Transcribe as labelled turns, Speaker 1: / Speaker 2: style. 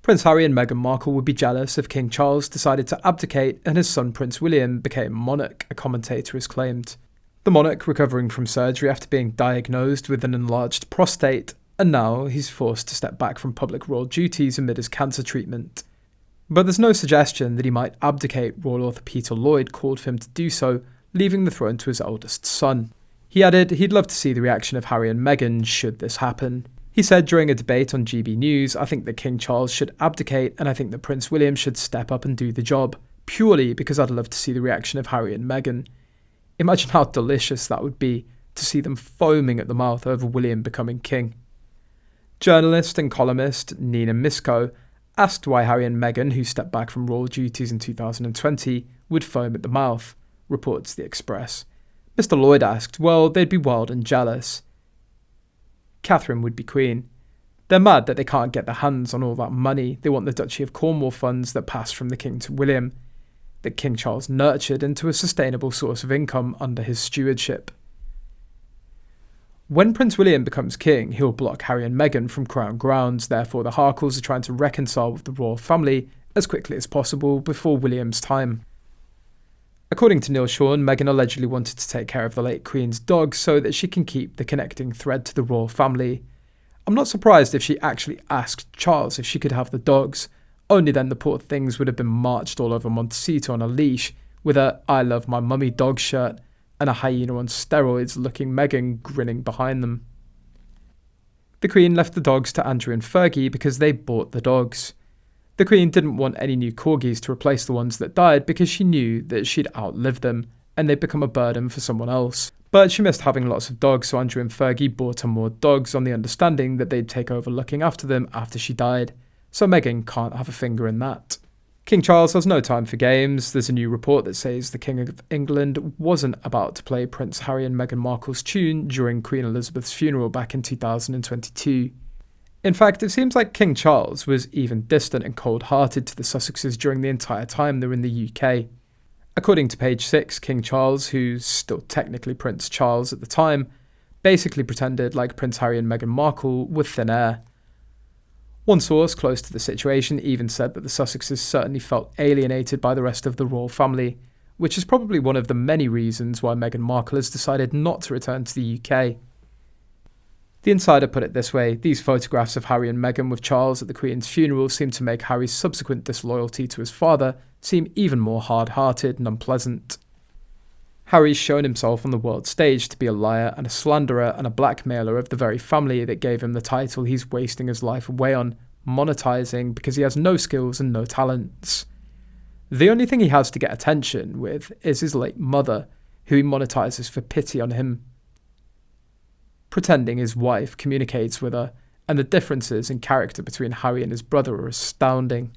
Speaker 1: Prince Harry and Meghan Markle would be jealous if King Charles decided to abdicate and his son Prince William became monarch, a commentator has claimed. The monarch recovering from surgery after being diagnosed with an enlarged prostate, and now he's forced to step back from public royal duties amid his cancer treatment. But there's no suggestion that he might abdicate. Royal author Peter Lloyd called for him to do so, leaving the throne to his eldest son. He added he'd love to see the reaction of Harry and Meghan should this happen. He said during a debate on GB News, "I think that King Charles should abdicate and I think that Prince William should step up and do the job, purely because I'd love to see the reaction of Harry and Meghan." Imagine how delicious that would be, to see them foaming at the mouth over William becoming king. Journalist and columnist Nina Misko asked why Harry and Meghan, who stepped back from royal duties in 2020, would foam at the mouth, reports The Express. Mr. Lloyd asked, well, they'd be wild and jealous. Catherine would be queen. They're mad that they can't get their hands on all that money. They want the Duchy of Cornwall funds that passed from the king to William, that King Charles nurtured into a sustainable source of income under his stewardship. When Prince William becomes king, he'll block Harry and Meghan from crown grounds. Therefore, the Markles are trying to reconcile with the royal family as quickly as possible before William's time. According to Neil Sean, Meghan allegedly wanted to take care of the late Queen's dog so that she can keep the connecting thread to the royal family. I'm not surprised if she actually asked Charles if she could have the dogs. Only then the poor things would have been marched all over Montecito on a leash with a "I love my mummy" dog shirt and a hyena on steroids looking Meghan grinning behind them. The Queen left the dogs to Andrew and Fergie because they bought the dogs. The Queen didn't want any new Corgis to replace the ones that died because she knew that she'd outlive them and they'd become a burden for someone else. But she missed having lots of dogs, so Andrew and Fergie bought her more dogs on the understanding that they'd take over looking after them after she died. So Meghan can't have a finger in that. King Charles has no time for games. There's a new report that says the King of England wasn't about to play Prince Harry and Meghan Markle's tune during Queen Elizabeth's funeral back in 2022. In fact, it seems like King Charles was even distant and cold-hearted to the Sussexes during the entire time they were in the UK. According to page 6, King Charles, who's still technically Prince Charles at the time, basically pretended like Prince Harry and Meghan Markle were thin air. One source close to the situation even said that the Sussexes certainly felt alienated by the rest of the royal family, which is probably one of the many reasons why Meghan Markle has decided not to return to the UK. The Insider put it this way: these photographs of Harry and Meghan with Charles at the Queen's funeral seem to make Harry's subsequent disloyalty to his father seem even more hard-hearted and unpleasant. Harry's shown himself on the world stage to be a liar and a slanderer and a blackmailer of the very family that gave him the title he's wasting his life away on, monetising because he has no skills and no talents. The only thing he has to get attention with is his late mother, who he monetises for pity on him, pretending his wife communicates with her, and the differences in character between Harry and his brother are astounding.